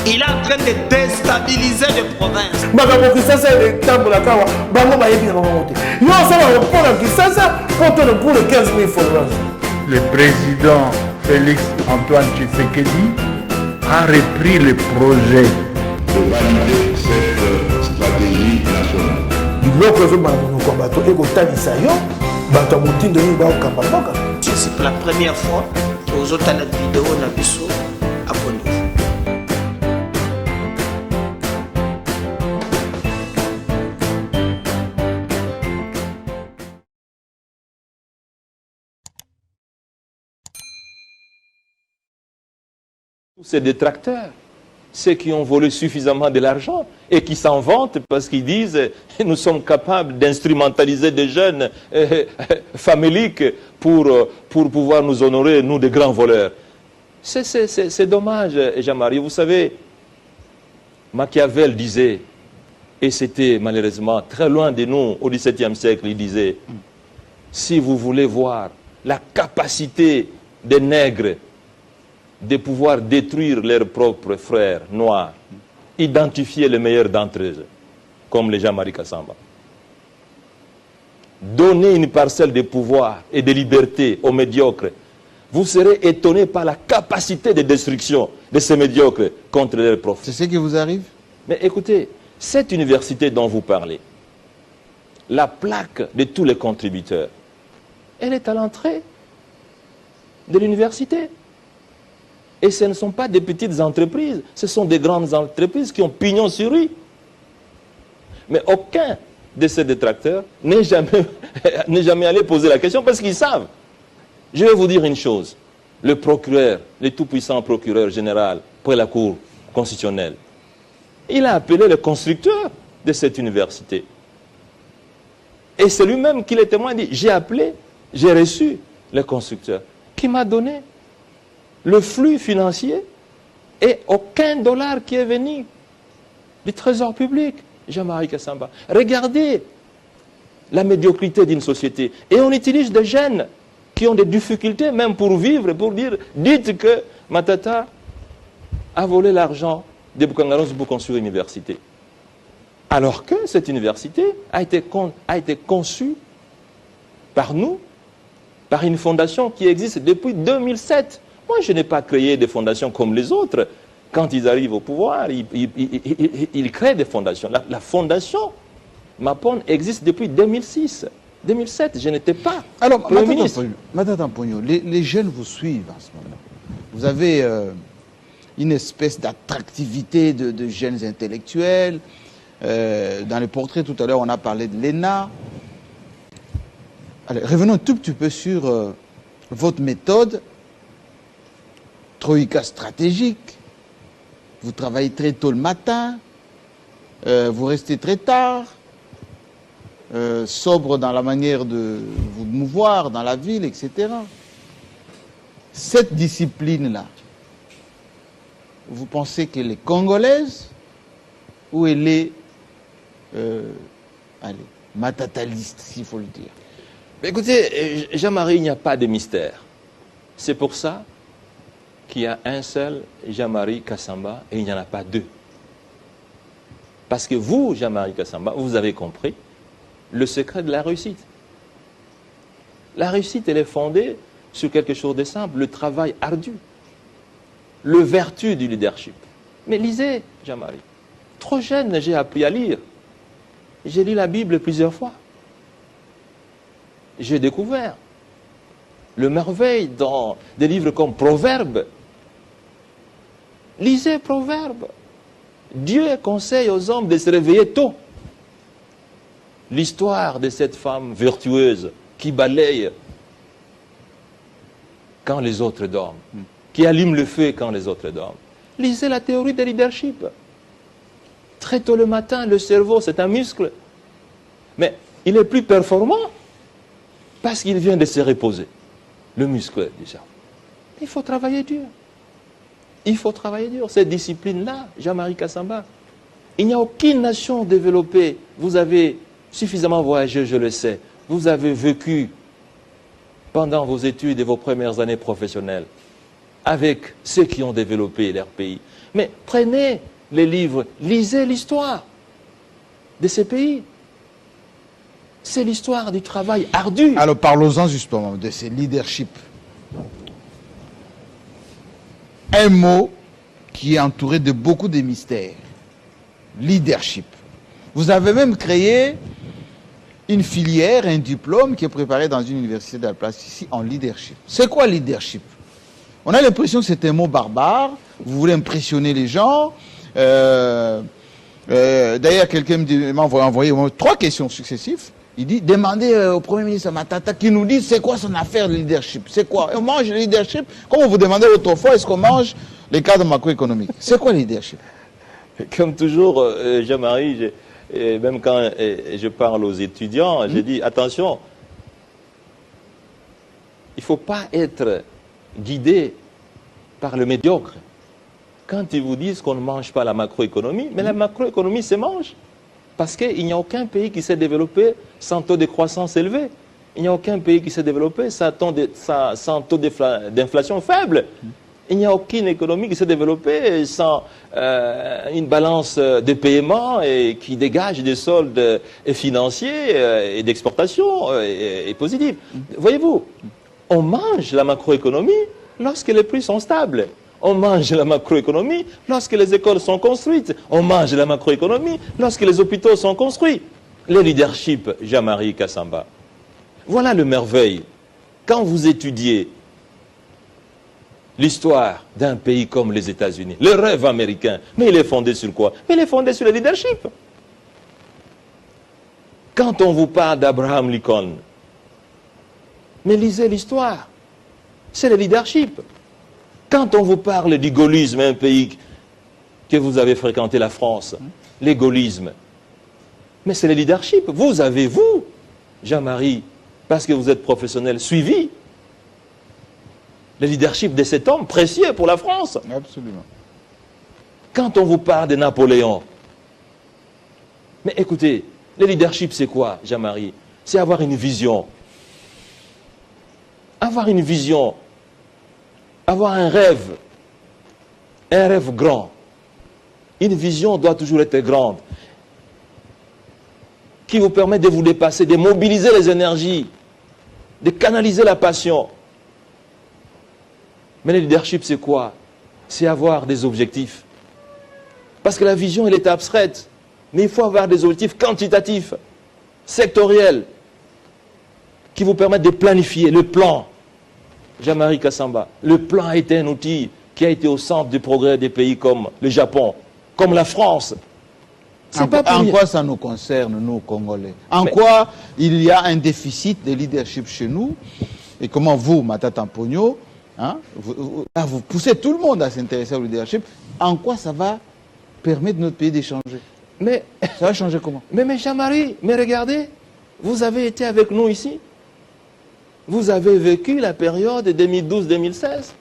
Il est en train de déstabiliser les provinces. Le président Félix Antoine Tshisekedi a repris le projet de valider cette stratégie nationale. C'est la première fois que vous avez la vidéo Nabiso abonnez-vous. Ces détracteurs, ceux qui ont volé suffisamment de l'argent et qui s'en vantent parce qu'ils disent nous sommes capables d'instrumentaliser des jeunes faméliques pour pouvoir nous honorer, nous, des grands voleurs. C'est dommage, Jean-Marie. Vous savez, Machiavel disait, et c'était malheureusement très loin de nous au XVIIe siècle, il disait, si vous voulez voir la capacité des nègres de pouvoir détruire leurs propres frères noirs, identifier les meilleurs d'entre eux, comme les Jean-Marie Kassamba. Donner une parcelle de pouvoir et de liberté aux médiocres. Vous serez étonné par la capacité de destruction de ces médiocres contre leurs profs. C'est ce qui vous arrive? Mais écoutez, cette université dont vous parlez, la plaque de tous les contributeurs, elle est à l'entrée de l'université. Et ce ne sont pas des petites entreprises, ce sont des grandes entreprises qui ont pignon sur rue. Mais aucun de ces détracteurs n'est jamais allé poser la question parce qu'ils savent. Je vais vous dire une chose. Le procureur, le tout-puissant procureur général pour la Cour constitutionnelle, il a appelé le constructeur de cette université. Et c'est lui-même qui le témoin dit, j'ai appelé, j'ai reçu le constructeur qui m'a donné le flux financier et aucun dollar qui est venu du trésor public, Jean-Marie Kassamba. Regardez la médiocrité d'une société. Et on utilise des jeunes qui ont des difficultés même pour vivre, pour dire, dites que Matata a volé l'argent des Boukangaros pour construire une université. Alors que cette université a été conçue par nous, par une fondation qui existe depuis 2007. Moi, je n'ai pas créé des fondations comme les autres. Quand ils arrivent au pouvoir, ils créent des fondations. La fondation Mapon existe depuis 2006. 2007, je n'étais pas Premier ministre. Madame Pogno, les jeunes vous suivent en ce moment. Vous avez une espèce d'attractivité de jeunes intellectuels. Dans le portrait, tout à l'heure, on a parlé de l'ENA. Allez, revenons un tout petit peu sur votre méthode. Troïka stratégique, vous travaillez très tôt le matin, vous restez très tard, sobre dans la manière de vous mouvoir dans la ville, etc. Cette discipline-là, vous pensez qu'elle est congolaise ou elle est matataliste, s'il faut le dire? Mais écoutez, Jean-Marie, il n'y a pas de mystère. C'est pour ça qu'il y a un seul Jean-Marie Kassamba et il n'y en a pas deux. Parce que vous, Jean-Marie Kassamba, vous avez compris le secret de la réussite. La réussite, elle est fondée sur quelque chose de simple, le travail ardu, le vertu du leadership. Mais lisez, Jean-Marie. Trop jeune, j'ai appris à lire. J'ai lu la Bible plusieurs fois. J'ai découvert le merveille dans des livres comme Proverbes. Lisez Proverbes. Dieu conseille aux hommes de se réveiller tôt. L'histoire de cette femme vertueuse qui balaye quand les autres dorment, qui allume le feu quand les autres dorment. Lisez la théorie de leadership. Très tôt le matin, le cerveau, c'est un muscle. Mais il est plus performant parce qu'il vient de se reposer. Le muscle, déjà. Il faut travailler dur. Il faut travailler dur. Cette discipline-là, Jean-Marie Kassamba, il n'y a aucune nation développée. Vous avez suffisamment voyagé, je le sais. Vous avez vécu pendant vos études et vos premières années professionnelles avec ceux qui ont développé leur pays. Mais prenez les livres, lisez l'histoire de ces pays. C'est l'histoire du travail ardu. Alors parlons-en justement de ces leaderships. Un mot qui est entouré de beaucoup de mystères. Leadership. Vous avez même créé une filière, un diplôme qui est préparé dans une université de la place ici en leadership. C'est quoi leadership? On a l'impression que c'est un mot barbare. Vous voulez impressionner les gens. D'ailleurs, quelqu'un m'a envoyé 3 questions successives. Il dit, demandez au Premier ministre Matata qui nous dit c'est quoi son affaire de leadership. C'est quoi? On mange le leadership comme on vous demandait autrefois, est-ce qu'on mange les cadres macroéconomiques? C'est quoi le leadership? Comme toujours, Jean-Marie, même quand je parle aux étudiants, je dis attention, il ne faut pas être guidé par le médiocre. Quand ils vous disent qu'on ne mange pas la macroéconomie, mais la macroéconomie se mange. Parce qu'il n'y a aucun pays qui s'est développé sans taux de croissance élevé. Il n'y a aucun pays qui s'est développé sans taux d'inflation faible. Il n'y a aucune économie qui s'est développée sans une balance de paiement et qui dégage des soldes financiers et d'exportation et positifs. Voyez-vous, on mange la macroéconomie lorsque les prix sont stables. On mange la macroéconomie lorsque les écoles sont construites. On mange la macroéconomie lorsque les hôpitaux sont construits. Le leadership, Jean-Marie Kassamba. Voilà le merveille. Quand vous étudiez l'histoire d'un pays comme les États-Unis, le rêve américain, mais il est fondé sur quoi? Mais il est fondé sur le leadership. Quand on vous parle d'Abraham Lincoln, mais lisez l'histoire. C'est le leadership. Quand on vous parle du gaullisme, un pays que vous avez fréquenté, la France, les gaullismes, mais c'est le leadership. Vous avez, Jean-Marie, parce que vous êtes professionnel, suivi le leadership de cet homme précieux pour la France. Absolument. Quand on vous parle de Napoléon, mais écoutez, le leadership c'est quoi, Jean-Marie? C'est avoir une vision. Avoir une vision. Avoir un rêve grand. Une vision doit toujours être grande, qui vous permet de vous dépasser, de mobiliser les énergies, de canaliser la passion. Mais le leadership, c'est quoi? C'est avoir des objectifs. Parce que la vision, elle est abstraite, mais il faut avoir des objectifs quantitatifs, sectoriels, qui vous permettent de planifier le plan. Jean-Marie Kassamba, le plan a été un outil qui a été au centre du progrès des pays comme le Japon, comme la France. En quoi ça nous concerne, nous, Congolais? Quoi il y a un déficit de leadership chez nous? Et comment vous, Matata Mponyo, vous poussez tout le monde à s'intéresser au leadership? En quoi ça va permettre notre pays d'échanger? Mais ça va changer comment? Mais Jean-Marie, mais regardez, vous avez été avec nous ici. Vous avez vécu la période 2012-2016.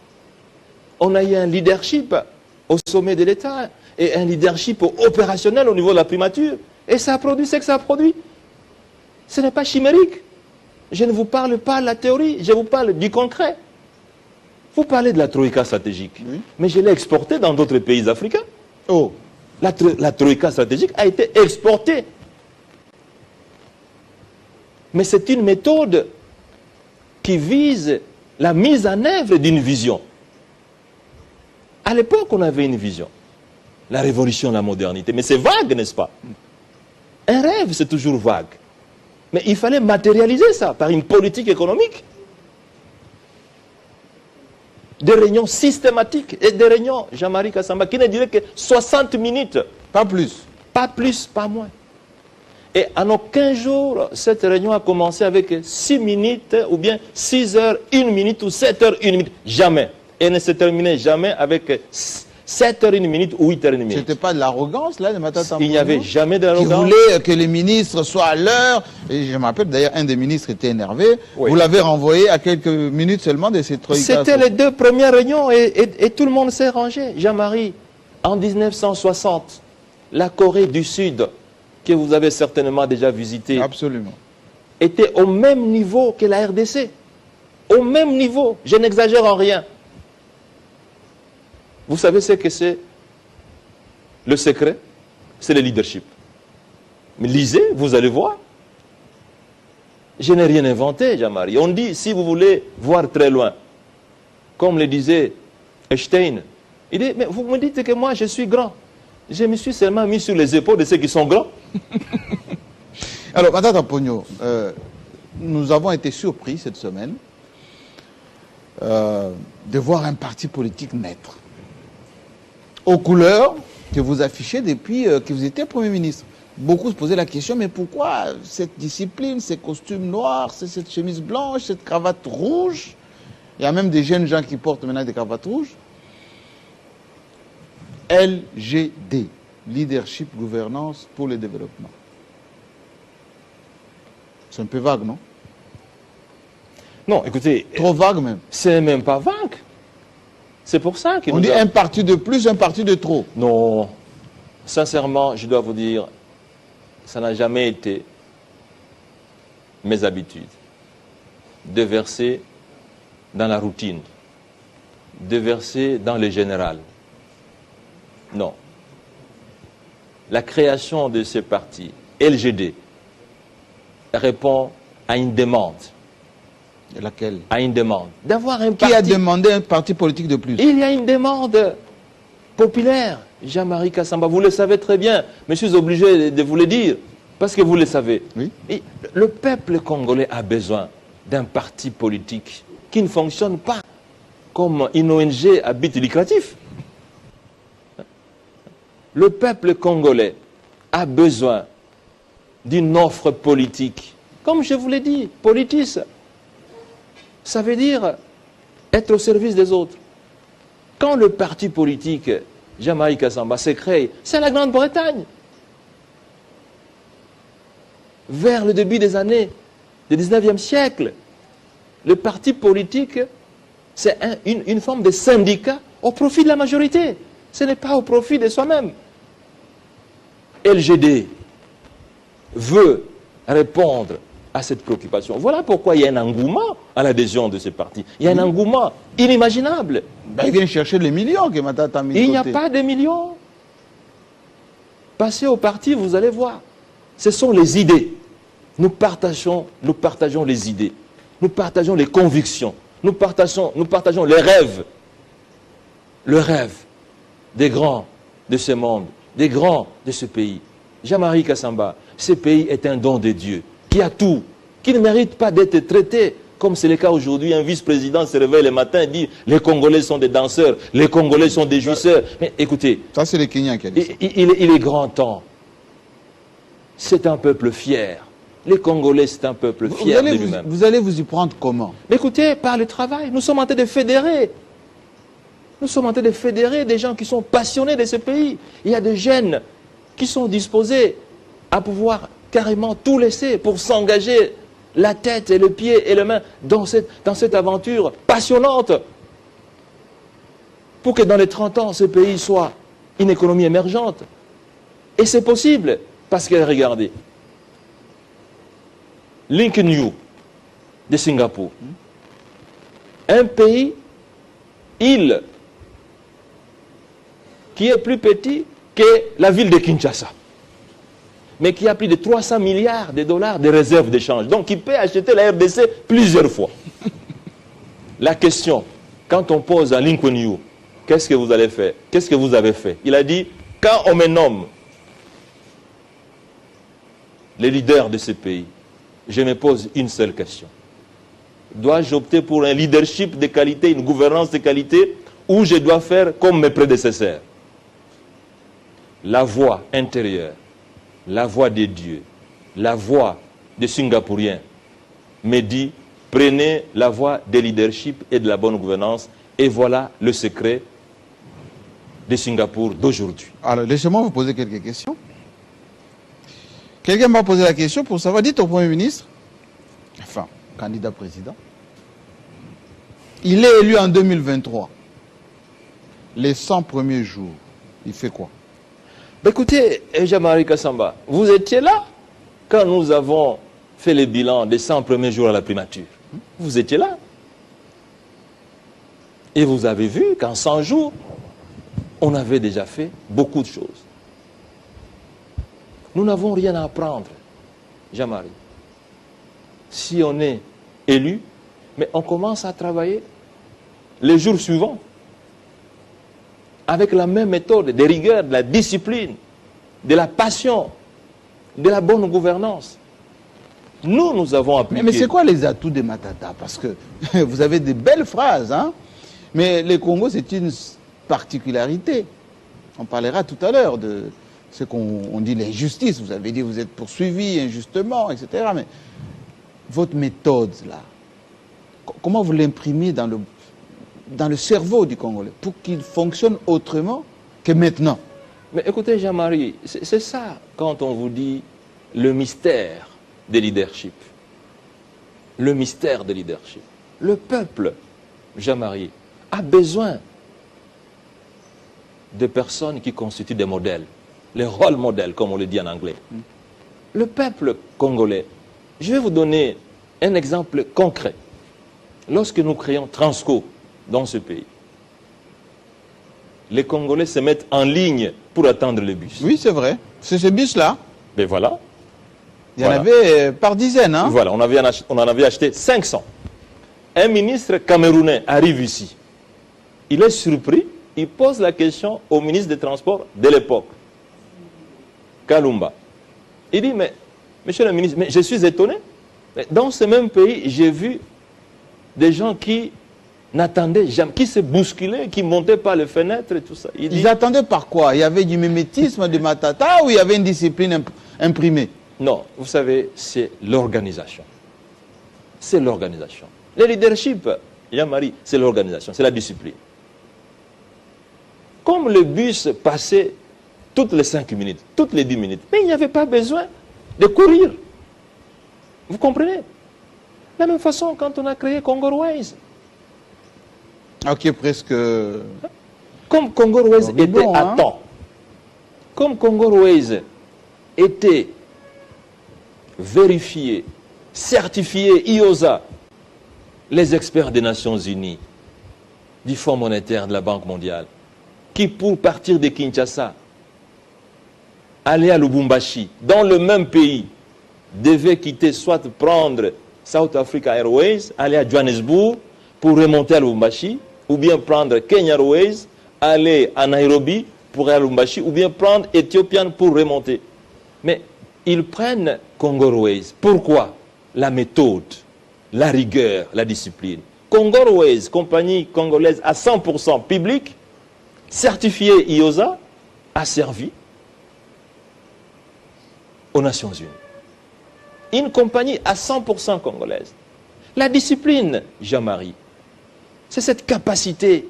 On a eu un leadership au sommet de l'État et un leadership opérationnel au niveau de la primature. Et ça a produit ce que ça a produit. Ce n'est pas chimérique. Je ne vous parle pas de la théorie, je vous parle du concret. Vous parlez de la troïka stratégique, oui. Mais je l'ai exportée dans d'autres pays africains. Oh. La troïka stratégique a été exportée. Mais c'est une méthode qui vise la mise en œuvre d'une vision. À l'époque, on avait une vision. La révolution, la modernité. Mais c'est vague, n'est-ce pas? Un rêve, c'est toujours vague. Mais il fallait matérialiser ça par une politique économique. Des réunions systématiques et des réunions, Jean-Marie Kassamba, qui ne duraient que 60 minutes. Pas plus. Pas plus, pas moins. Et en aucun jour, cette réunion a commencé avec 6 minutes, ou bien 6 heures, 1 minute, ou 7 heures, 1 minute. Jamais. Et ne se terminait jamais avec 7 heures, 1 minute, ou 8 heures, 1 minute. C'était pas de l'arrogance, là, de Matata Mponyo? Il n'y avait jamais d'arrogance. Qui voulait que les ministres soient à l'heure. Et je me rappelle, d'ailleurs, un des ministres était énervé. Oui. Vous l'avez renvoyé à quelques minutes seulement de cette troïka. C'était les 2 premières réunions et tout le monde s'est rangé. Jean-Marie, en 1960, la Corée du Sud, que vous avez certainement déjà visité, absolument, était au même niveau que la RDC. Au même niveau, je n'exagère en rien. Vous savez ce que c'est le secret? C'est le leadership. Mais lisez, vous allez voir. Je n'ai rien inventé, Jean-Marie. On dit, si vous voulez voir très loin, comme le disait Einstein, il dit, mais vous me dites que moi, je suis grand. Je me suis seulement mis sur les épaules de ceux qui sont grands. Alors, Matata Pogno, nous avons été surpris cette semaine de voir un parti politique naître aux couleurs que vous affichez depuis que vous étiez Premier ministre. Beaucoup se posaient la question, mais pourquoi cette discipline, ces costumes noirs, cette chemise blanche, cette cravate rouge? Il y a même des jeunes gens qui portent maintenant des cravates rouges. LGD, Leadership Gouvernance pour le Développement. C'est un peu vague, non? Non, écoutez... Trop vague même. C'est même pas vague. C'est pour ça qu'il On dit un parti de plus, un parti de trop. Non. Sincèrement, je dois vous dire, ça n'a jamais été mes habitudes de verser dans la routine, de verser dans le général. Non. La création de ce parti, LGD, répond à une demande. Et laquelle? À une demande. D'avoir un parti... Qui a demandé un parti politique de plus? Il y a une demande populaire. Jean-Marie Kassamba, vous le savez très bien, mais je suis obligé de vous le dire, parce que vous le savez. Oui. Et le peuple congolais a besoin d'un parti politique qui ne fonctionne pas comme une ONG à but lucratif. Le peuple congolais a besoin d'une offre politique. Comme je vous l'ai dit, politis, ça veut dire être au service des autres. Quand le parti politique Jean-Marie Kassamba s'est créé, c'est la Grande-Bretagne. Vers le début des années du 19e siècle, le parti politique, c'est une forme de syndicat au profit de la majorité. Ce n'est pas au profit de soi-même. LGD veut répondre à cette préoccupation. Voilà pourquoi il y a un engouement à l'adhésion de ce parti. Il y a un engouement inimaginable. Ben, il vient chercher les millions que Matata a mis de Il n'y a côté. pas de millions. Passez au parti, vous allez voir. Ce sont les idées. Nous partageons les idées. Nous partageons les convictions. Nous partageons les rêves. Le rêve des grands de ce monde, des grands de ce pays. Jean-Marie Kassamba, ce pays est un don de Dieu, qui a tout, qui ne mérite pas d'être traité comme c'est le cas aujourd'hui. Un vice-président se réveille le matin et dit les Congolais sont des danseurs, les Congolais sont des jouisseurs. Mais écoutez, ça c'est les Kenyans qui a dit ça. Il est grand temps. C'est un peuple fier. Les Congolais, c'est un peuple fier de lui-même. Vous allez vous y prendre comment? Mais écoutez, par le travail, nous sommes en train de fédérer. Nous sommes en train de fédérer des gens qui sont passionnés de ce pays. Il y a des jeunes qui sont disposés à pouvoir carrément tout laisser pour s'engager la tête et le pied et les mains dans cette aventure passionnante pour que dans les 30 ans, ce pays soit une économie émergente. Et c'est possible, parce que regardez, Link New de Singapour, un pays, île, qui est plus petit que la ville de Kinshasa, mais qui a plus de 300 milliards de dollars de réserves d'échange. Donc, qui peut acheter la RDC plusieurs fois. La question, quand on pose à Lincoln You, qu'est-ce que vous allez faire? Qu'est-ce que vous avez fait? Il a dit, quand on me nomme les leaders de ce pays, je me pose une seule question. Dois-je opter pour un leadership de qualité, une gouvernance de qualité, ou je dois faire comme mes prédécesseurs? La voix intérieure, la voix des dieux, la voix des Singapouriens me dit, prenez la voie des leadership et de la bonne gouvernance, et voilà le secret de Singapour d'aujourd'hui. Alors, laissez-moi vous poser quelques questions. Quelqu'un m'a posé la question pour savoir, dites au Premier ministre, enfin, candidat président, il est élu en 2023. Les 100 premiers jours, il fait quoi? Écoutez, Jean-Marie Kassamba, vous étiez là quand nous avons fait le bilan des 100 premiers jours à la primature. Vous étiez là. Et vous avez vu qu'en 100 jours, on avait déjà fait beaucoup de choses. Nous n'avons rien à apprendre, Jean-Marie. Si on est élu, mais on commence à travailler les jours suivants, avec la même méthode, de rigueur, de la discipline, de la passion, de la bonne gouvernance. Nous avons appliqué... Mais c'est quoi les atouts de Matata? Parce que vous avez des belles phrases, hein? Mais le Congo, c'est une particularité. On parlera tout à l'heure de ce qu'on dit l'injustice. Vous avez dit que vous êtes poursuivi injustement, etc. Mais votre méthode, là, comment vous l'imprimez dans le cerveau du Congolais pour qu'il fonctionne autrement que maintenant? Mais écoutez, Jean-Marie, c'est ça quand on vous dit le mystère des leadership. Le mystère des leadership. Le peuple, Jean-Marie, a besoin de personnes qui constituent des modèles, les rôles modèles, comme on le dit en anglais. Le peuple congolais, je vais vous donner un exemple concret. Lorsque nous créons Transco dans ce pays, les Congolais se mettent en ligne pour attendre le bus. Oui, c'est vrai. C'est ce bus-là. Mais voilà. Il y en avait par dizaines, hein? Voilà, on en avait acheté 500. Un ministre camerounais arrive ici. Il est surpris, il pose la question au ministre des Transports de l'époque, Kalumba. Il dit, mais, monsieur le ministre, mais je suis étonné. Mais dans ce même pays, j'ai vu des gens qui n'attendaient jamais, qui se bousculaient, qui ne montaient pas les fenêtres et tout ça. Ils attendaient par quoi? Il y avait du mimétisme de Matata ou il y avait une discipline imprimée? Non, vous savez, c'est l'organisation. C'est l'organisation. Le leadership, Jean-Marie, c'est l'organisation, c'est la discipline. Comme le bus passait toutes les 5 minutes, toutes les 10 minutes, mais il n'y avait pas besoin de courir. Vous comprenez? De la même façon, quand on a créé Congo Airways. Ok, presque... Comme Congo Airways était bon, à temps, comme Congo Airways était vérifié, certifié, IOSA, les experts des Nations Unies, du Fonds monétaire de la Banque mondiale, qui pour partir de Kinshasa, aller à Lubumbashi, dans le même pays, devaient quitter, soit prendre South Africa Airways, aller à Johannesburg pour remonter à Lubumbashi, ou bien prendre Kenya Airways, aller à Nairobi pour aller à Lubumbashi, ou bien prendre Ethiopian pour remonter. Mais ils prennent Congo Airways. Pourquoi? La méthode, la rigueur, la discipline. Congo Airways, compagnie congolaise à 100% publique, certifiée IOSA, a servi aux Nations Unies. Une compagnie à 100% congolaise. La discipline, Jean-Marie, c'est cette capacité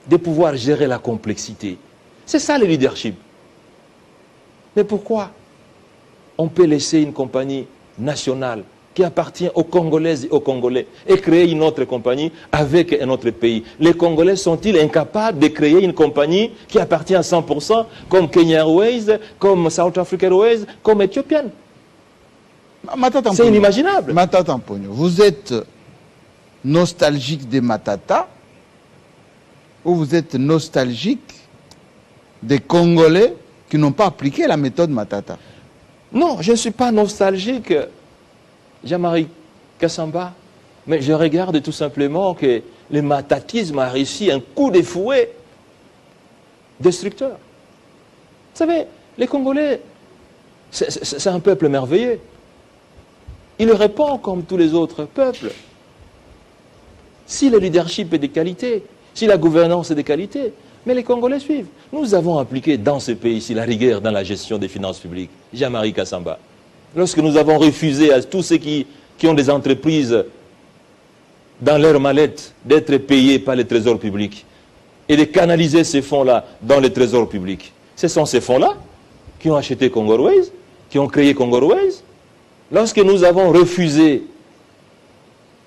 de pouvoir gérer la complexité. C'est ça le leadership. Mais pourquoi on peut laisser une compagnie nationale qui appartient aux Congolaises et aux Congolais et créer une autre compagnie avec un autre pays? Les Congolais sont-ils incapables de créer une compagnie qui appartient à 100% comme Kenya Airways, comme South Africa Airways, comme Ethiopian? C'est inimaginable. Matata Mpogno, vous êtes nostalgique des Matata ou vous êtes nostalgique des Congolais qui n'ont pas appliqué la méthode Matata? Non, je ne suis pas nostalgique, Jean-Marie Kassamba, mais je regarde tout simplement que le matatisme a réussi un coup de fouet destructeur. Vous savez, les Congolais, c'est un peuple merveilleux. Il répond comme tous les autres peuples. Si le leadership est de qualité, si la gouvernance est de qualité, mais les Congolais suivent. Nous avons appliqué dans ce pays-ci la rigueur dans la gestion des finances publiques. Jean-Marie Kassamba. Lorsque nous avons refusé à tous ceux qui ont des entreprises dans leur mallette d'être payés par le trésor public et de canaliser ces fonds-là dans le trésor public. Ce sont ces fonds-là qui ont acheté Congo Airways, qui ont créé Congo Airways. Lorsque nous avons refusé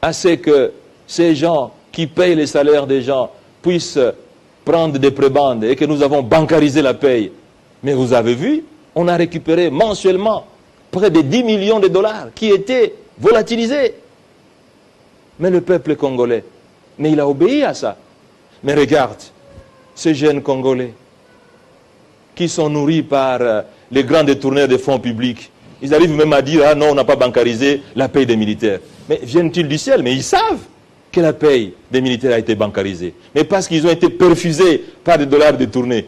à ce que ces gens qui payent les salaires des gens puissent prendre des prébendes et que nous avons bancarisé la paye, mais vous avez vu, on a récupéré mensuellement près de 10 millions de dollars qui étaient volatilisés. Mais le peuple congolais, mais il a obéi à ça. Mais regarde, ce jeune Congolais qui sont nourris par les grands détourneurs des fonds publics. Ils arrivent même à dire, ah non, on n'a pas bancarisé la paye des militaires. Mais viennent-ils du ciel? Mais ils savent que la paye des militaires a été bancarisée. Mais parce qu'ils ont été perfusés par des dollars détournés,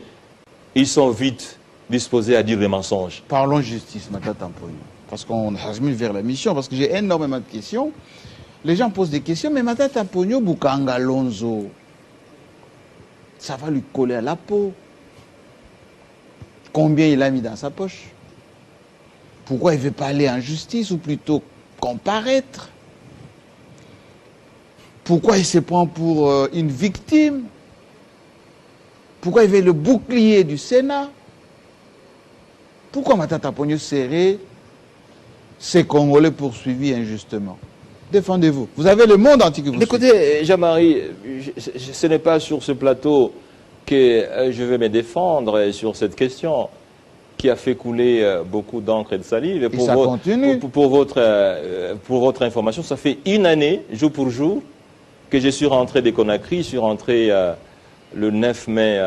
ils sont vite disposés à dire des mensonges. Parlons justice, Matata Mponyo. Parce qu'on a mis vers la mission, parce que j'ai énormément de questions. Les gens posent des questions, mais Matata Mponyo, Bukanga Lonzo, ça va lui coller à la peau. Combien il a mis dans sa poche? Pourquoi il ne veut pas aller en justice ou plutôt comparaître? Pourquoi il se prend pour une victime? Pourquoi il veut le bouclier du Sénat? Pourquoi Matata Mponyo serait ces Congolais poursuivis injustement? Défendez-vous. Vous avez le monde entier que vous suivez. Écoutez, Jean-Marie, ce n'est pas sur ce plateau que je vais me défendre sur cette question qui a fait couler beaucoup d'encre et de salive. Et ça continue. Pour votre information, ça fait une année, jour pour jour, que je suis rentré de Conakry. Je suis rentré le 9 mai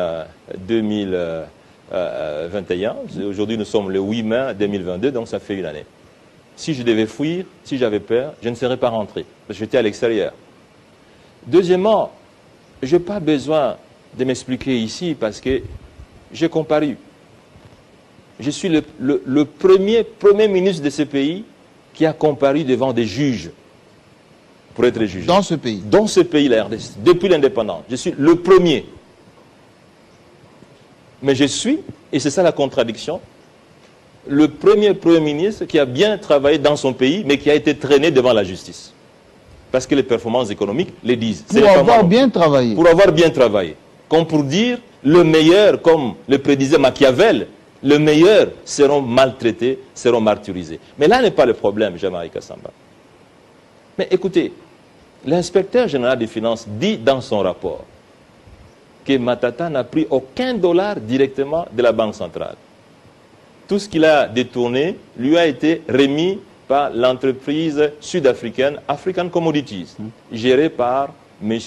2021. Aujourd'hui, nous sommes le 8 mai 2022, donc ça fait une année. Si je devais fuir, si j'avais peur, je ne serais pas rentré, parce que j'étais à l'extérieur. Deuxièmement, je n'ai pas besoin de m'expliquer ici, parce que j'ai comparu. Je suis le premier ministre de ce pays qui a comparu devant des juges pour être jugé. Dans ce pays? Dans ce pays, la RDC, depuis l'indépendance. Je suis le premier. Mais je suis, et c'est ça la contradiction, le premier ministre qui a bien travaillé dans son pays, mais qui a été traîné devant la justice. Parce que les performances économiques les disent. Pour avoir bien travaillé. Pour avoir bien travaillé. Comme pour dire, le meilleur, comme le prédisait Machiavel, le meilleur seront maltraités, seront martyrisés. Mais là n'est pas le problème, Jean-Marie Kassamba. Mais écoutez, l'inspecteur général des finances dit dans son rapport que Matata n'a pris aucun dollar directement de la Banque centrale. Tout ce qu'il a détourné lui a été remis par l'entreprise sud-africaine African Commodities, gérée par M.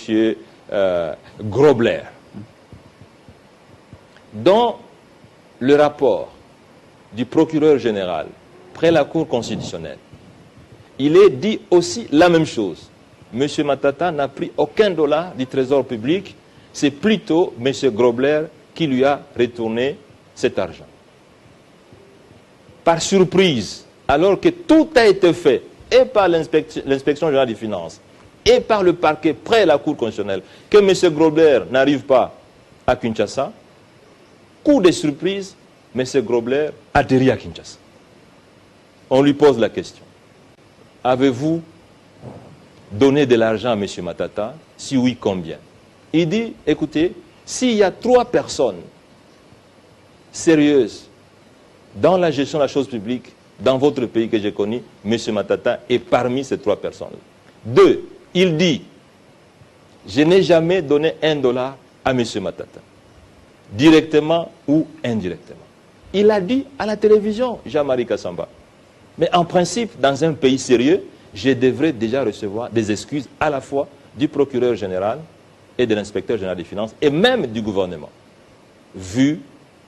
Grobler. Dans le rapport du procureur général près la Cour constitutionnelle, il est dit aussi la même chose. M. Matata n'a pris aucun dollar du trésor public, c'est plutôt M. Grobler qui lui a retourné cet argent. Par surprise, alors que tout a été fait, et par l'inspection générale des finances, et par le parquet près la Cour constitutionnelle, que M. Grobler n'arrive pas à Kinshasa, coup de surprise, M. Grobler atterrit à Kinshasa. On lui pose la question. Avez-vous donné de l'argent à M. Matata? Si oui, combien? Il dit, écoutez, s'il y a 3 personnes sérieuses dans la gestion de la chose publique, dans votre pays que j'ai connu, M. Matata est parmi ces 3 personnes. 2, il dit, je n'ai jamais donné $1 à M. Matata, directement ou indirectement. Il a dit à la télévision, Jean-Marie Kassamba. Mais en principe, dans un pays sérieux, je devrais déjà recevoir des excuses à la fois du procureur général et de l'inspecteur général des finances, et même du gouvernement, vu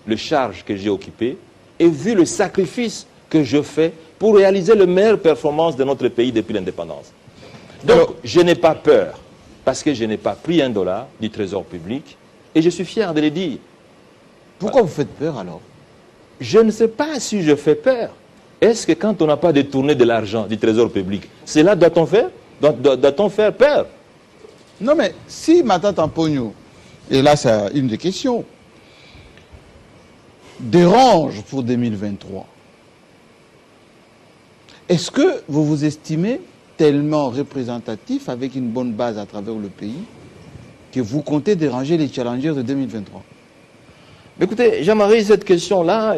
le charge que j'ai occupé, et vu le sacrifice que je fais pour réaliser les meilleures performances de notre pays depuis l'indépendance. Donc, alors, je n'ai pas peur, parce que je n'ai pas pris $1 du trésor public, et je suis fier de le dire. Pourquoi vous faites peur alors? Je ne sais pas si je fais peur. Est-ce que quand on n'a pas détourné de l'argent du trésor public, cela doit-on faire? Doit-on faire peur? Non mais, si Matata Mponyo, et là c'est une des questions, dérange pour 2023. Est-ce que vous vous estimez tellement représentatif avec une bonne base à travers le pays que vous comptez déranger les challengers de 2023? Écoutez, Jean-Marie, cette question-là,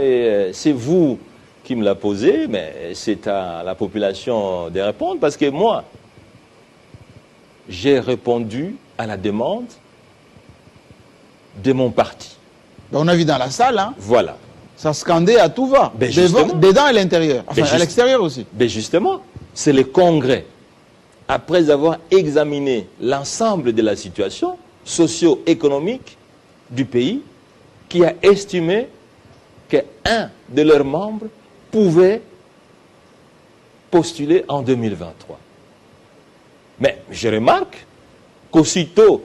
c'est vous qui me la posez, mais c'est à la population de répondre, parce que moi, j'ai répondu à la demande de mon parti. On a vu dans la salle, hein? Voilà. Ça scandait à tout va, dedans et à l'intérieur, enfin à l'extérieur aussi. Mais justement, c'est le Congrès, après avoir examiné l'ensemble de la situation socio-économique du pays, qui a estimé qu'un de leurs membres pouvait postuler en 2023. Mais je remarque qu'aussitôt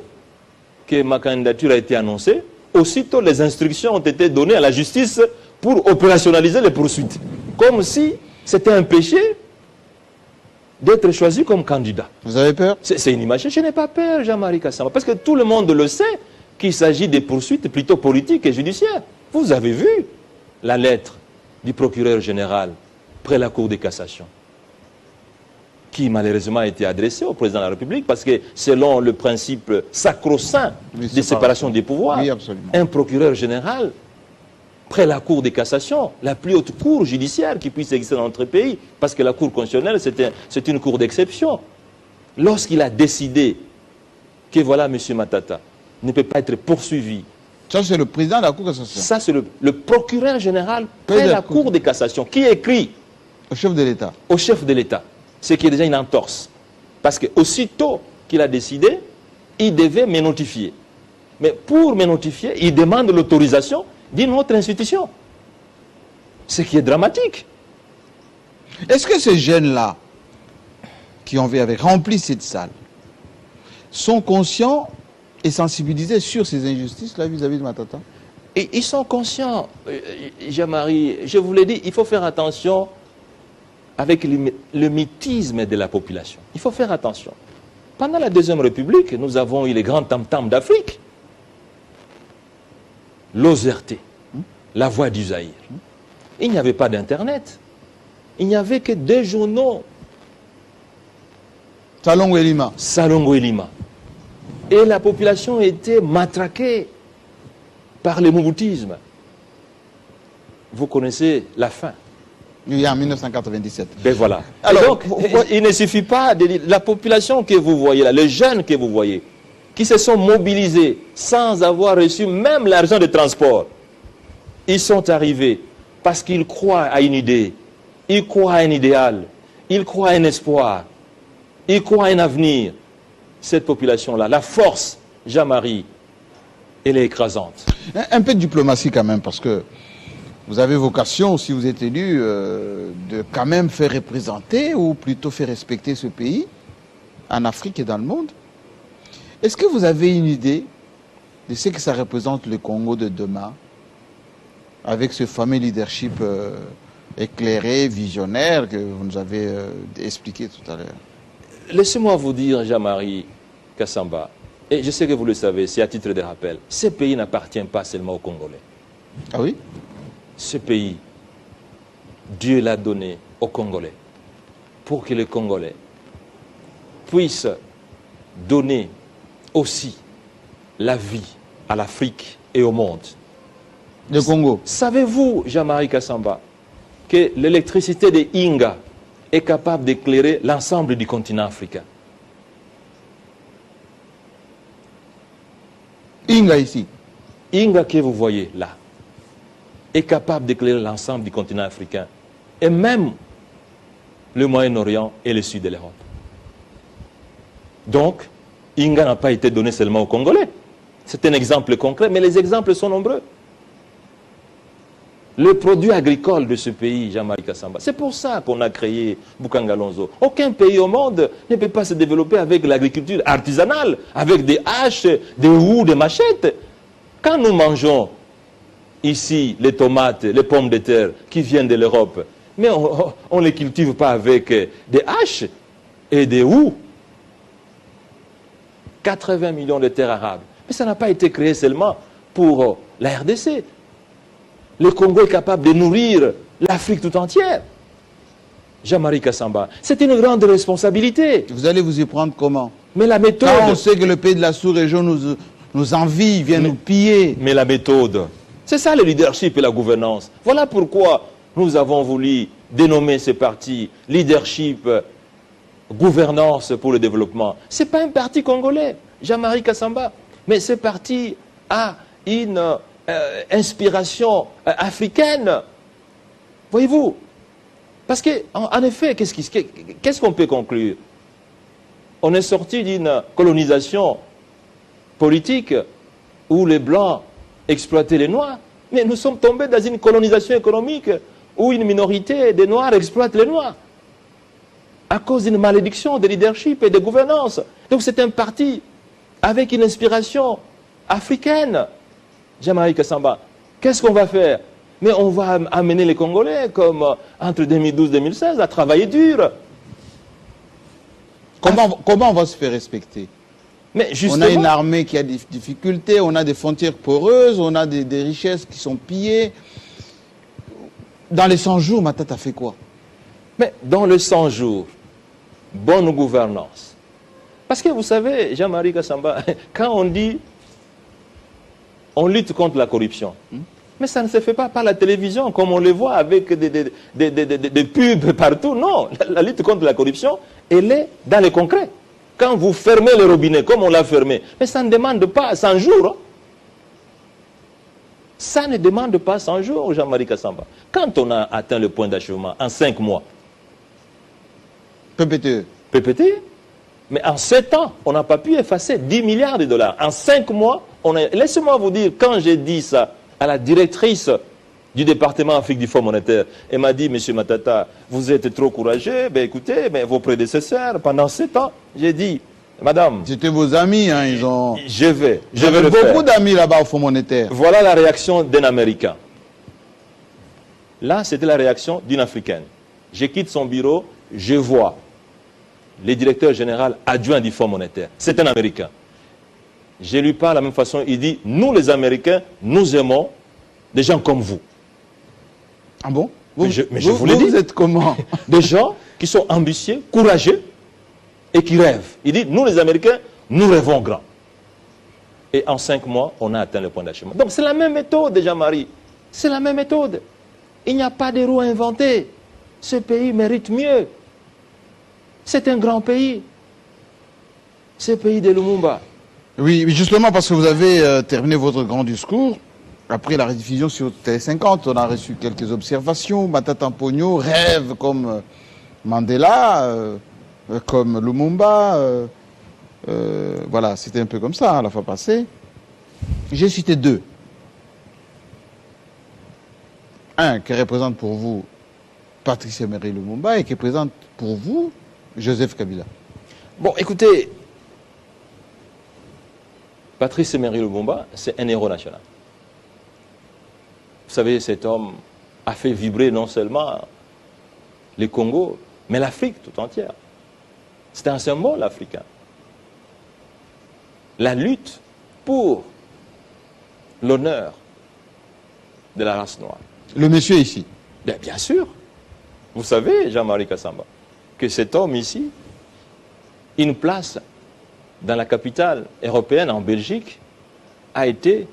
que ma candidature a été annoncée, aussitôt les instructions ont été données à la justice pour opérationnaliser les poursuites. Comme si c'était un péché d'être choisi comme candidat. Vous avez peur? C'est une image. Je n'ai pas peur, Jean-Marie Kassamba, parce que tout le monde le sait qu'il s'agit de poursuites plutôt politiques et judiciaires. Vous avez vu la lettre du procureur général près la Cour de cassation, qui malheureusement a été adressée au président de la République, parce que selon le principe sacro-saint de séparation des pouvoirs, oui, absolument, un procureur général près la Cour de cassation, la plus haute cour judiciaire qui puisse exister dans notre pays, parce que la Cour constitutionnelle, c'est une cour d'exception. Lorsqu'il a décidé que voilà, M. Matata ne peut pas être poursuivi. Ça, c'est le président de la Cour de cassation. Ça, c'est le procureur général près la Cour de cassation qui écrit au chef de l'État. Au chef de l'État. Ce qui est déjà une entorse. Parce que aussitôt qu'il a décidé, il devait me notifier. Mais pour me notifier, il demande l'autorisation d'une autre institution. Ce qui est dramatique. Est-ce que ces jeunes-là, qui ont rempli cette salle, sont conscients et sensibilisés sur ces injustices-là vis-à-vis de Matata? Et ils sont conscients, Jean-Marie, je vous l'ai dit, il faut faire attention avec le mythisme de la population. Il faut faire attention. Pendant la Deuxième République, nous avons eu les grands tam-tams d'Afrique. L'Ozerté, la Voix du Zaïre. Il n'y avait pas d'Internet. Il n'y avait que deux journaux. Salongo et Lima. Salongo et Lima. Et la population était matraquée par le mouboutisme. Vous connaissez la fin. Oui, en 1997. Ben voilà. Alors, donc, il ne suffit pas de dire, la population que vous voyez là, les jeunes que vous voyez, qui se sont mobilisés sans avoir reçu même l'argent de transport, ils sont arrivés parce qu'ils croient à une idée, ils croient à un idéal, ils croient à un espoir, ils croient à un avenir. Cette population-là, la force, Jean-Marie, elle est écrasante. Un peu de diplomatie quand même, parce que vous avez vocation, si vous êtes élu, de quand même faire représenter, ou plutôt faire respecter ce pays, en Afrique et dans le monde. Est-ce que vous avez une idée de ce que ça représente le Congo de demain, avec ce fameux leadership éclairé, visionnaire, que vous nous avez expliqué tout à l'heure? Laissez-moi vous dire, Jean-Marie Kassamba, et je sais que vous le savez, c'est à titre de rappel, ce pays n'appartient pas seulement aux Congolais. Ah oui? Ce pays, Dieu l'a donné aux Congolais pour que les Congolais puissent donner aussi la vie à l'Afrique et au monde. Le Congo. Savez-vous, Jean-Marie Kassamba, que l'électricité de Inga est capable d'éclairer l'ensemble du continent africain? Inga ici. Inga que vous voyez là est capable d'éclairer l'ensemble du continent africain et même le Moyen-Orient et le sud de l'Europe. Donc, Inga n'a pas été donné seulement aux Congolais. C'est un exemple concret, mais les exemples sont nombreux. Le produit agricole de ce pays, Jean-Marie Kassamba, c'est pour ça qu'on a créé Bukangalonzo. Aucun pays au monde ne peut pas se développer avec l'agriculture artisanale, avec des haches, des roues, des machettes. Quand nous mangeons ici les tomates, les pommes de terre qui viennent de l'Europe, mais on ne les cultive pas avec des haches et des roues. 80 millions de terres arables. Mais ça n'a pas été créé seulement pour la RDC. Le Congo est capable de nourrir l'Afrique tout entière. Jean-Marie Kassamba, c'est une grande responsabilité. Vous allez vous y prendre comment? Mais la méthode... Quand on sait que le pays de la sous-région nous envie, vient nous piller. Mais la méthode, c'est ça le leadership et la gouvernance. Voilà pourquoi nous avons voulu dénommer ce parti leadership, gouvernance pour le développement. Ce n'est pas un parti congolais, Jean-Marie Kassamba, mais ce parti a une inspiration africaine. Voyez-vous? Parce qu'en effet, qu'est-ce qu'on peut conclure? On est sorti d'une colonisation politique où les Blancs exploitaient les Noirs. Mais nous sommes tombés dans une colonisation économique où une minorité des Noirs exploite les Noirs à cause d'une malédiction de leadership et de gouvernance. Donc c'est un parti avec une inspiration africaine. Jean-Marie Kassamba, qu'est-ce qu'on va faire? Mais on va amener les Congolais, comme entre 2012 et 2016, à travailler dur. Comment on va se faire respecter? Mais justement, on a une armée qui a des difficultés, on a des frontières poreuses, on a des richesses qui sont pillées. Dans les 100 jours, Matata fait quoi? Mais dans les 100 jours, bonne gouvernance. Parce que vous savez, Jean-Marie Kassamba, quand on dit on lutte contre la corruption, mais ça ne se fait pas par la télévision, comme on le voit avec des pubs partout. Non, la lutte contre la corruption, elle est dans le concret. Quand vous fermez le robinet, comme on l'a fermé, mais ça ne demande pas 100 jours. Hein. Ça ne demande pas 100 jours, Jean-Marie Kassamba. Quand on a atteint le point d'achèvement en 5 mois, PPTE. PPT, mais en 7 ans, on n'a pas pu effacer 10 milliards de dollars. En 5 mois, laissez-moi vous dire, quand j'ai dit ça à la directrice du département Afrique du Fonds monétaire, elle m'a dit, Monsieur Matata, vous êtes trop courageux, ben écoutez, mais vos prédécesseurs, pendant 7 ans, j'ai dit, Madame, c'était vos amis, hein, ils ont... je vais le beaucoup faire. d'amis là-bas au Fonds monétaire. Voilà la réaction d'un Américain. Là, c'était la réaction d'une Africaine. Je quitte son bureau, je vois le directeur général adjoint du Fonds monétaire. C'est un Américain. Je lui parle de la même façon, il dit, nous les Américains, nous aimons des gens comme vous. Ah bon? Mais je vous l'ai dit. Vous êtes comment? Des gens qui sont ambitieux, courageux et qui rêvent. Il dit, nous les Américains, nous rêvons grand. Et en 5 mois, on a atteint le point d'achèvement. Donc c'est la même méthode, Jean-Marie. C'est la même méthode. Il n'y a pas de roue inventée. Ce pays mérite mieux. C'est un grand pays. C'est le pays de Lumumba. Oui, justement parce que vous avez terminé votre grand discours. Après la rediffusion sur Télé 50, on a reçu quelques observations. Matata Mponyo rêve comme Mandela, comme Lumumba. Voilà, c'était un peu comme ça la fois passée. J'ai cité 2. Un qui représente pour vous Patrice Emery Lumumba et qui représente pour vous Joseph Kabila. Bon, écoutez, Patrice Emery Lumumba, c'est un héros national. Vous savez, cet homme a fait vibrer non seulement les Congo, mais l'Afrique tout entière. C'est un symbole africain. La lutte pour l'honneur de la race noire. Le monsieur ici. Bien sûr. Vous savez, Jean-Marie Kassamba, que cet homme ici, une place dans la capitale européenne, en Belgique, a été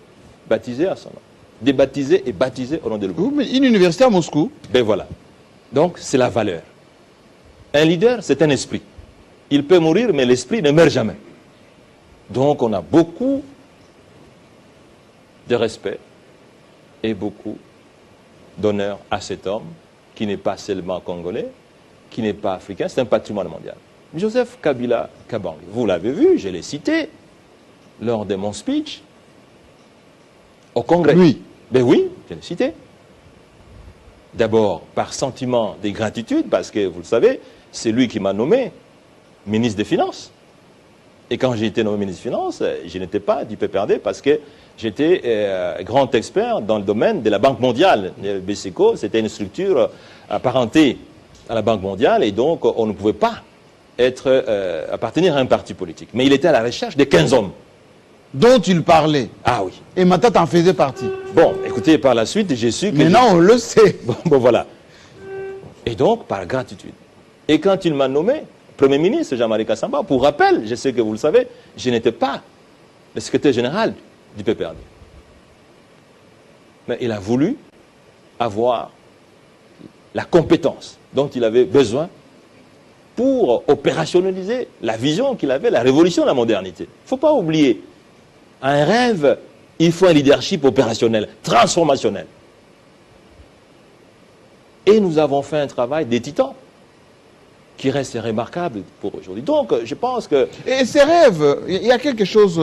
baptisée à son nom. Débaptisé et baptisé au nom de Lumumba. Oui, mais une université à Moscou. Ben voilà. Donc, c'est la valeur. Un leader, c'est un esprit. Il peut mourir, mais l'esprit ne meurt jamais. Donc, on a beaucoup de respect et beaucoup d'honneur à cet homme qui n'est pas seulement congolais, qui n'est pas africain, c'est un patrimoine mondial. Joseph Kabila Kabange, vous l'avez vu, je l'ai cité lors de mon speech au Congrès. Oui. Ben oui, je l'ai cité. D'abord, par sentiment de gratitude, parce que, vous le savez, c'est lui qui m'a nommé ministre des Finances. Et quand j'ai été nommé ministre des Finances, je n'étais pas du PPRD parce que j'étais grand expert dans le domaine de la Banque mondiale. Le BCECO, c'était une structure apparentée à la Banque mondiale et donc on ne pouvait pas appartenir à un parti politique. Mais il était à la recherche de 15 hommes. Dont il parlait. Ah oui. Et Matata en faisait partie. Bon, écoutez, par la suite, j'ai su que... Maintenant, on le sait. Bon, voilà. Et donc, par gratitude. Et quand il m'a nommé Premier ministre, Jean-Marie Kassamba, pour rappel, je sais que vous le savez, je n'étais pas le secrétaire général du PPRD. Mais il a voulu avoir la compétence dont il avait besoin pour opérationnaliser la vision qu'il avait, la révolution de la modernité. Il ne faut pas oublier, un rêve, il faut un leadership opérationnel, transformationnel. Et nous avons fait un travail des titans qui reste remarquable pour aujourd'hui. Donc, je pense que... Et ces rêves, il y a quelque chose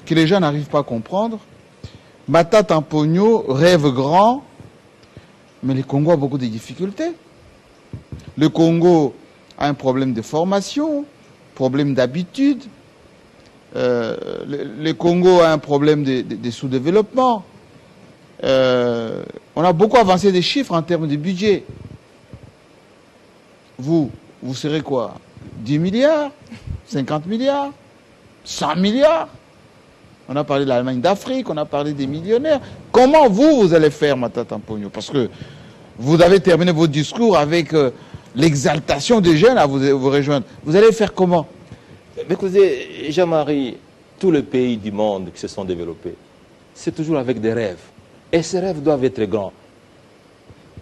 que les gens n'arrivent pas à comprendre. Matata Mponyo rêve grand, mais le Congo a beaucoup de difficultés. Le Congo a un problème de formation, problème d'habitude. Le Congo a un problème de sous-développement. On a beaucoup avancé des chiffres en termes de budget. Vous serez quoi? 10 milliards, 50 milliards, 100 milliards. On a parlé de l'Allemagne d'Afrique, on a parlé des millionnaires. Comment vous allez faire, Matata Mponyo? Parce que vous avez terminé votre discours avec l'exaltation des jeunes à vous rejoindre. Vous allez faire comment? Écoutez, Jean-Marie, tous les pays du monde qui se sont développés, c'est toujours avec des rêves. Et ces rêves doivent être grands.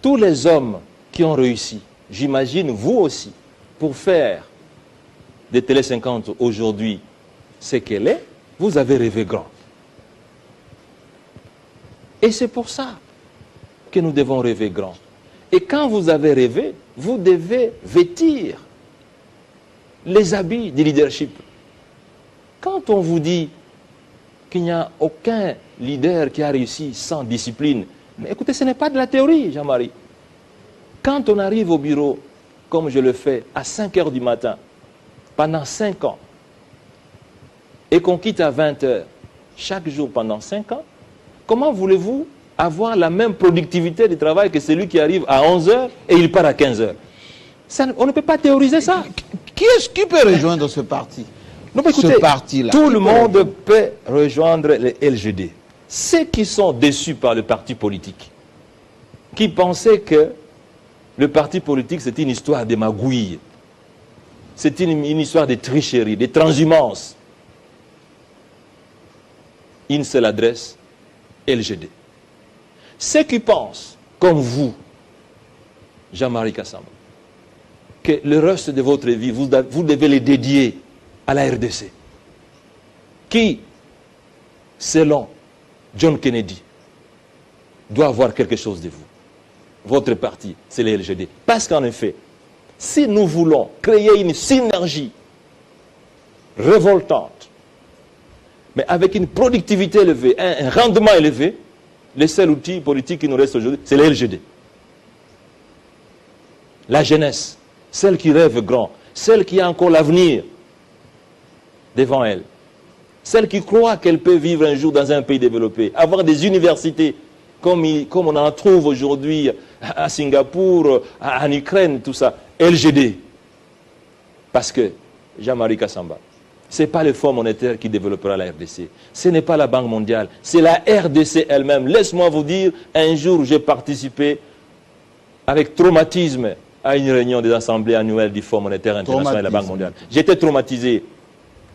Tous les hommes qui ont réussi, j'imagine vous aussi, pour faire des Télé 50 aujourd'hui ce qu'elle est, vous avez rêvé grand. Et c'est pour ça que nous devons rêver grand. Et quand vous avez rêvé, vous devez vêtir les habits du leadership. Quand on vous dit qu'il n'y a aucun leader qui a réussi sans discipline, mais écoutez, ce n'est pas de la théorie, Jean-Marie. Quand on arrive au bureau, comme je le fais, à 5 heures du matin, pendant 5 ans, et qu'on quitte à 20 heures, chaque jour pendant 5 ans, comment voulez-vous avoir la même productivité de travail que celui qui arrive à 11 heures et il part à 15 heures? On ne peut pas théoriser ça. Qui peut rejoindre ce parti? Non, mais écoutez, ce parti-là. Tout le monde peut rejoindre le LGD. Ceux qui sont déçus par le parti politique, qui pensaient que le parti politique c'est une histoire de magouille, c'est une histoire de tricherie, de transhumance, une seule adresse, LGD. Ceux qui pensent, comme vous, Jean-Marie Kassamba, que le reste de votre vie, vous devez les dédier à la RDC, qui, selon John Kennedy, doit avoir quelque chose de vous. Votre parti, c'est le LGD. Parce qu'en effet, si nous voulons créer une synergie révoltante, mais avec une productivité élevée, un rendement élevé, le seul outil politique qui nous reste aujourd'hui, c'est le LGD. La jeunesse, celle qui rêve grand, celle qui a encore l'avenir devant elle, celle qui croit qu'elle peut vivre un jour dans un pays développé, avoir des universités comme on en trouve aujourd'hui à Singapour, en Ukraine, tout ça. LGD. Parce que, Jean-Marie Kassamba, ce n'est pas le Fonds monétaire qui développera la RDC. Ce n'est pas la Banque mondiale. C'est la RDC elle-même. Laisse-moi vous dire, un jour, j'ai participé avec traumatisme à une réunion des assemblées annuelles du Fonds monétaire international et de la Banque mondiale. J'étais traumatisé.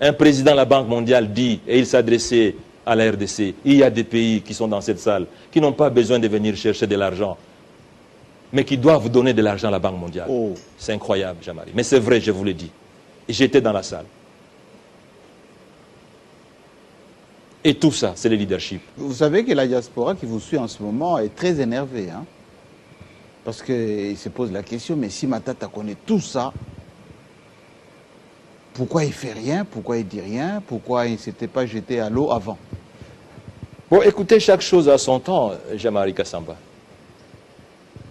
Un président de la Banque mondiale dit, et il s'adressait à la RDC, il y a des pays qui sont dans cette salle, qui n'ont pas besoin de venir chercher de l'argent, mais qui doivent donner de l'argent à la Banque mondiale. Oh. C'est incroyable, Jean-Marie. Mais c'est vrai, je vous l'ai dit. Et j'étais dans la salle. Et tout ça, c'est le leadership. Vous savez que la diaspora qui vous suit en ce moment est très énervée. Hein? Parce qu'il se pose la question, mais si Matata connaît tout ça, pourquoi il ne fait rien? Pourquoi il ne dit rien? Pourquoi il ne s'était pas jeté à l'eau avant? Bon, écoutez, chaque chose a son temps, Jean-Marie Kassamba.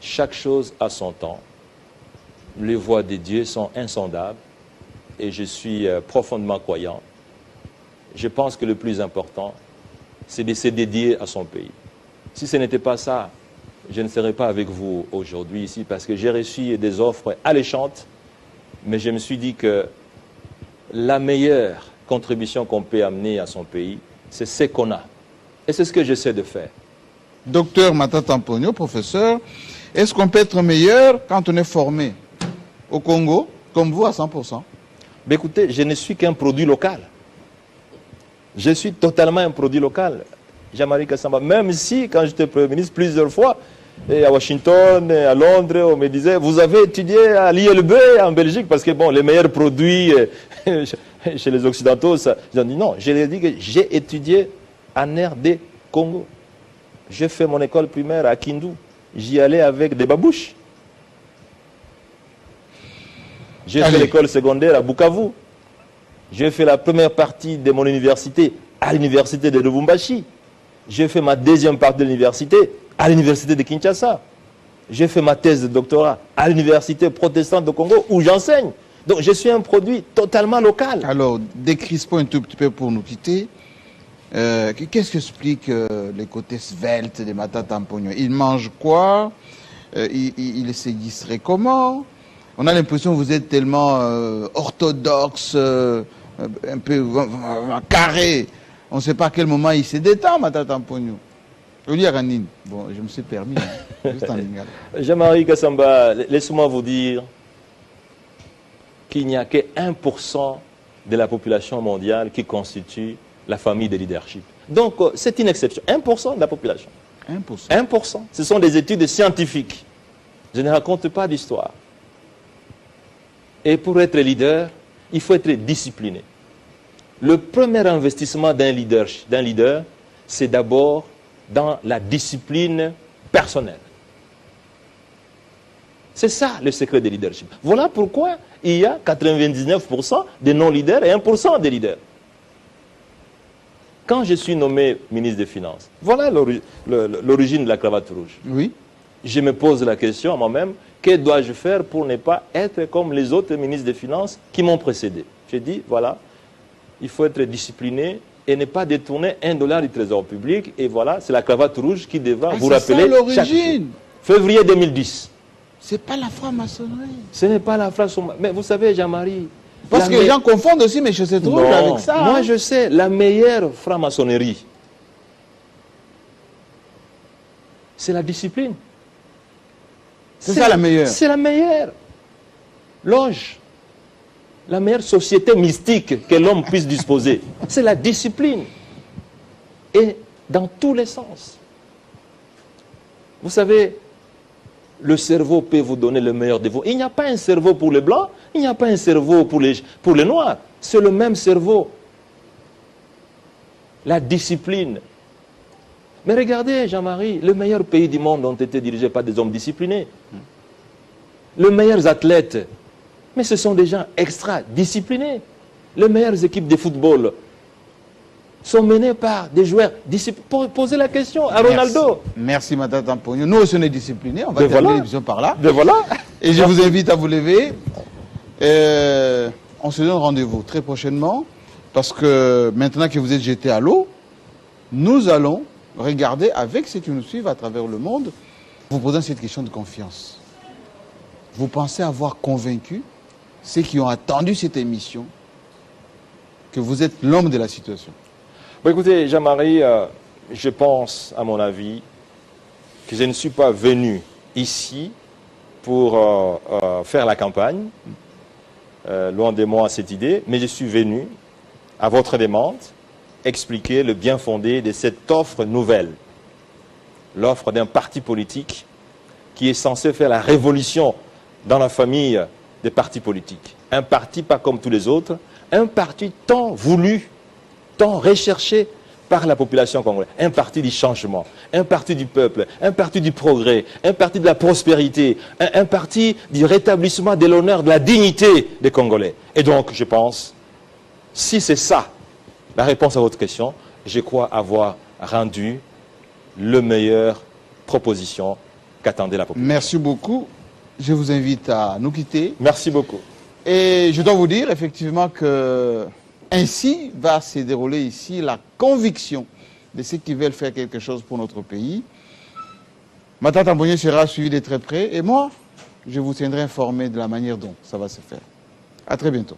Chaque chose a son temps. Les voies de Dieu sont insondables et je suis profondément croyant. Je pense que le plus important, c'est de se dédier à son pays. Si ce n'était pas ça, je ne serais pas avec vous aujourd'hui ici parce que j'ai reçu des offres alléchantes, mais je me suis dit que la meilleure contribution qu'on peut amener à son pays, c'est ce qu'on a. Et c'est ce que j'essaie de faire. Docteur Matata Mponyo, professeur, est-ce qu'on peut être meilleur quand on est formé au Congo, comme vous, à 100%? Mais écoutez, je ne suis qu'un produit local. Je suis totalement un produit local, Jean-Marie Kassamba. Même si, quand j'étais Premier ministre, plusieurs fois, et à Washington, et à Londres, on me disait, vous avez étudié à l'ILB en Belgique, parce que bon, les meilleurs produits chez les Occidentaux, ça. J'ai dit non, je leur ai dit que j'ai étudié en RD Congo. J'ai fait mon école primaire à Kindu. J'y allais avec des babouches. J'ai fait l'école secondaire à Bukavu. J'ai fait la première partie de mon université à l'université de Lubumbashi. J'ai fait ma deuxième partie de l'université à l'université de Kinshasa. J'ai fait ma thèse de doctorat à l'université protestante de Congo où j'enseigne. Donc je suis un produit totalement local. Alors, décrispons un tout petit peu pour nous quitter. Qu'est-ce qui explique les côtés sveltes de Matata Mponyo? Il mange quoi? Il se distrait comment? On a l'impression que vous êtes tellement orthodoxe, un peu carré. On ne sait pas à quel moment il se détend, Matata Mponyo. Bon, je me suis permis. Hein. Juste en lingala. Jean-Marie Kassamba, laissez-moi vous dire qu'il n'y a que 1% de la population mondiale qui constitue la famille de leadership. Donc, c'est une exception. 1% de la population. 1%. 1%. Ce sont des études scientifiques. Je ne raconte pas d'histoire. Et pour être leader, il faut être discipliné. Le premier investissement d'un leader, c'est d'abord dans la discipline personnelle. C'est ça le secret du leadership. Voilà pourquoi il y a 99% de non-leaders et 1% de leaders. Quand je suis nommé ministre des Finances, voilà l'origine de la cravate rouge. Oui. Je me pose la question à moi-même, que dois-je faire pour ne pas être comme les autres ministres des Finances qui m'ont précédé? J'ai dit, voilà, il faut être discipliné et ne pas détourner $1 du trésor public. Et voilà, c'est la cravate rouge qui devra vous rappeler chaque jour. Février 2010. C'est pas la franc-maçonnerie. Ce n'est pas la franc-maçonnerie. Mais vous savez, Jean-Marie... Parce que les gens confondent aussi mes chaussettes rouges avec ça. Moi, je sais, la meilleure franc-maçonnerie, c'est la discipline. C'est ça la meilleure. C'est la meilleure loge. La meilleure société mystique que l'homme puisse disposer. C'est la discipline. Et dans tous les sens. Vous savez, le cerveau peut vous donner le meilleur de vous. Il n'y a pas un cerveau pour les blancs, il n'y a pas un cerveau pour les noirs. C'est le même cerveau. La discipline. Mais regardez, Jean-Marie, les meilleurs pays du monde ont été dirigés par des hommes disciplinés. Les meilleurs athlètes, mais ce sont des gens extra-disciplinés. Les meilleures équipes de football sont menées par des joueurs disciplinés. Posez la question à Ronaldo. Merci Matata Mponyo. Nous aussi on est disciplinés. On va terminer l'émission par là. Voilà. Et je vous invite à vous lever. On se donne rendez-vous très prochainement. Parce que maintenant que vous êtes jetés à l'eau, nous allons regarder avec ceux qui nous suivent à travers le monde, vous posant cette question de confiance. Vous pensez avoir convaincu ceux qui ont attendu cette émission que vous êtes l'homme de la situation? Bon, écoutez, Jean-Marie, je pense, à mon avis, que je ne suis pas venu ici pour faire la campagne, loin de moi cette idée, mais je suis venu, à votre demande, expliquer le bien fondé de cette offre nouvelle, l'offre d'un parti politique qui est censé faire la révolution dans la famille des partis politiques. Un parti pas comme tous les autres, un parti tant voulu, tant recherché par la population congolaise. Un parti du changement, un parti du peuple, un parti du progrès, un parti de la prospérité, un parti du rétablissement de l'honneur, de la dignité des Congolais. Et donc, je pense, si c'est ça, la réponse à votre question, je crois avoir rendu le meilleure proposition qu'attendait la population. Merci beaucoup. Je vous invite à nous quitter. Merci beaucoup. Et je dois vous dire effectivement que ainsi va se dérouler ici la conviction de ceux qui veulent faire quelque chose pour notre pays. Matata Mponyo sera suivi de très près et moi, je vous tiendrai informé de la manière dont ça va se faire. À très bientôt.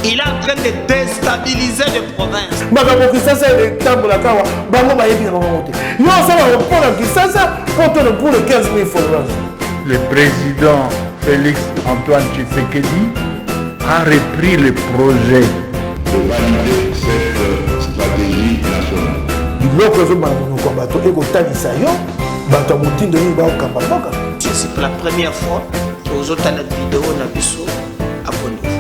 Il est en train de déstabiliser les provinces. Le président Félix Antoine Tshisekedi a repris le projet de valider cette stratégie nationale. C'est pour la première fois que vous avez une vidéo abonnez-vous.